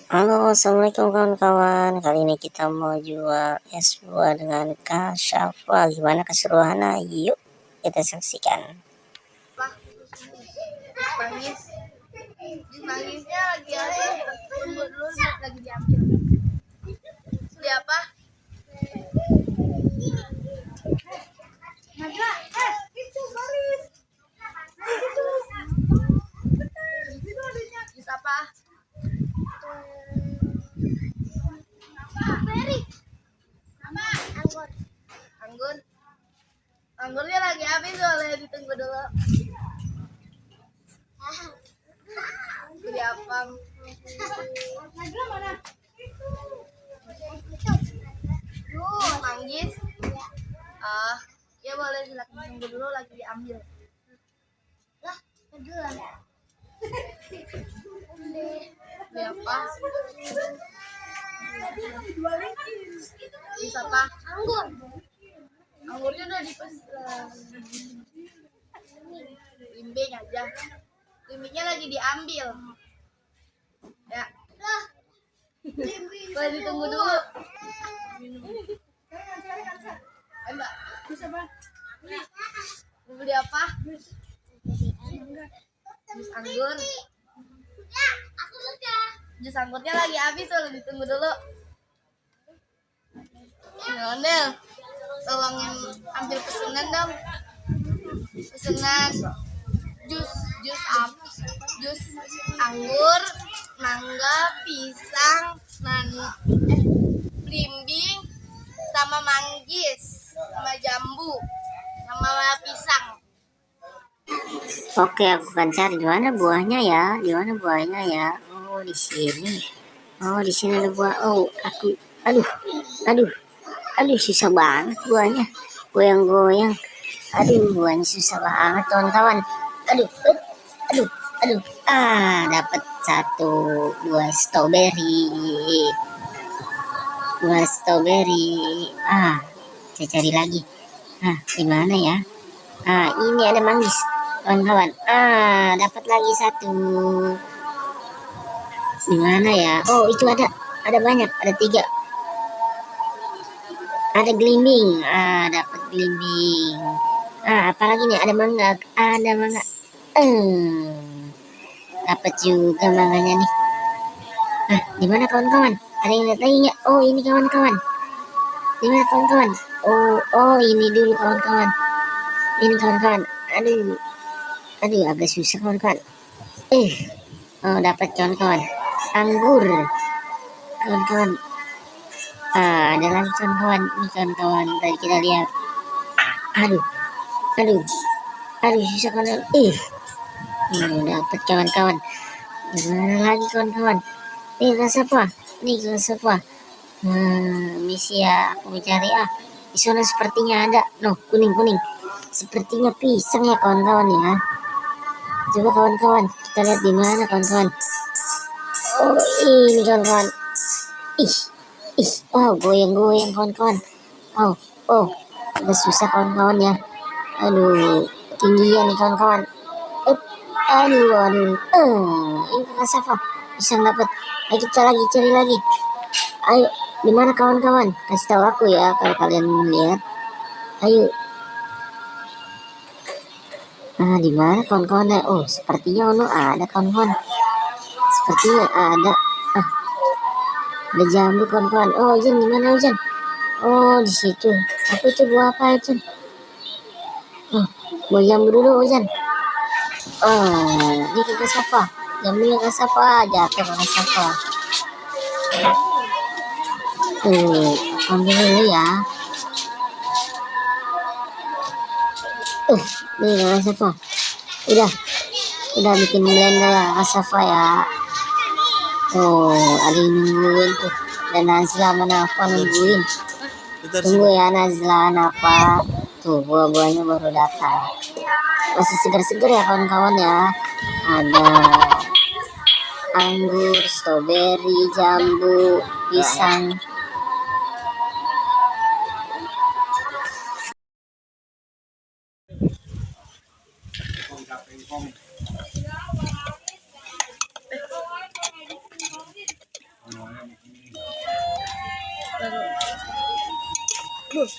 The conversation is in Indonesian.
Halo, assalamualaikum kawan-kawan. Kali ini kita mau jual es buah dengan Kasyafa. Gimana keseruannya? Yuk kita saksikan. Mangisnya lagi ada, tunggu dulu lagi diambil. Beli apa? Naga, itu baris. Itu adanya. Jus apa? Beri. Apa? Anggur. Anggur. Anggurnya lagi habis, soalnya ditunggu dulu. Beli apa? Naga mana? Manggis. Ya boleh, silakan tunggu dulu, lagi diambil. Lah, kedua. Beli apa? Bisa apa? Anggur. Anggurnya udah dipesan. Limbing aja. Limbingnya lagi diambil. Ya. Boleh ditunggu dulu. Mbak, bisa apa? Mau beli apa? Jus anggur. Jus anggurnya lagi habis, boleh ditunggu dulu. Ondel, tolongin ambil pesanan dong. Pesanan jus anggur, mangga, pisang, belimbing, sama manggis, sama jambu, sama pisang. Oke, aku akan cari di mana buahnya ya. Di mana buahnya ya? Oh, di sini. Oh, di sini ada buah. Oh, aduh, susah banget buahnya. Goyang-goyang. Aduh, buahnya susah banget, kawan-kawan. Aduh. Dapat satu buah strawberry. Saya cari lagi. Di mana ya? Ini ada manggis, kawan-kawan. Dapat lagi satu. Di mana ya? Oh, itu ada banyak, ada 3. Ada glimbing. Dapat glimbing. Apalagi nih, ada mangga. Dapat juga mangganya nih. Di mana kawan-kawan? Ada yang lihat lagi nggak? Oh, ini kawan-kawan. Di mana kawan-kawan? Oh, ini dulu kawan-kawan. Ini kawan-kawan. Aduh, agak susah kawan-kawan. Dapat kawan-kawan. Anggur. Kawan-kawan. Ada lagi kawan-kawan. Ini kawan-kawan. Tadi kita lihat. Aduh, susah kawan-kawan. Dapat kawan-kawan. Gimana lagi kawan-kawan? Ini kelas apa? Misi ya, aku mencari di sana sepertinya ada. Kuning. Sepertinya pisang ya kawan-kawan ya. Coba kawan-kawan, kita lihat di mana kawan-kawan. Oh, ini kawan-kawan. Goyang-goyang kawan-kawan. Agak susah kawan-kawan ya. Aduh, tinggian nih kawan-kawan. Aduh. Ini kelas apa? Pisang dapat. Ayo kita cari lagi. Ayo, di mana kawan-kawan? Kasih tahu aku ya kalau kalian lihat. Ayo. Di mana kawan-kawan? Oh, sepertinya ada kawan-kawan. Sepertinya ada. Ada jambu kawan-kawan. Oh, Jan, di mana Jan? Oh, di situ. Apa itu, buah apa itu? Buah jambu dulu Jan. Ini ke Safa. Jambunya ke Safa, jatuh ke Safa. Ambil dulu ya. Ini ke Safa. Udah bikin blender ya ke Safa ya. Ada yang nungguin tuh. Dan Nazla Nafa nungguin. Tunggu ya Nazla Nafa. Tuh, buah-buahnya baru datang. Masih segar-segar ya kawan-kawan ya. Ada anggur, strawberry, jambu, pisang. Terus.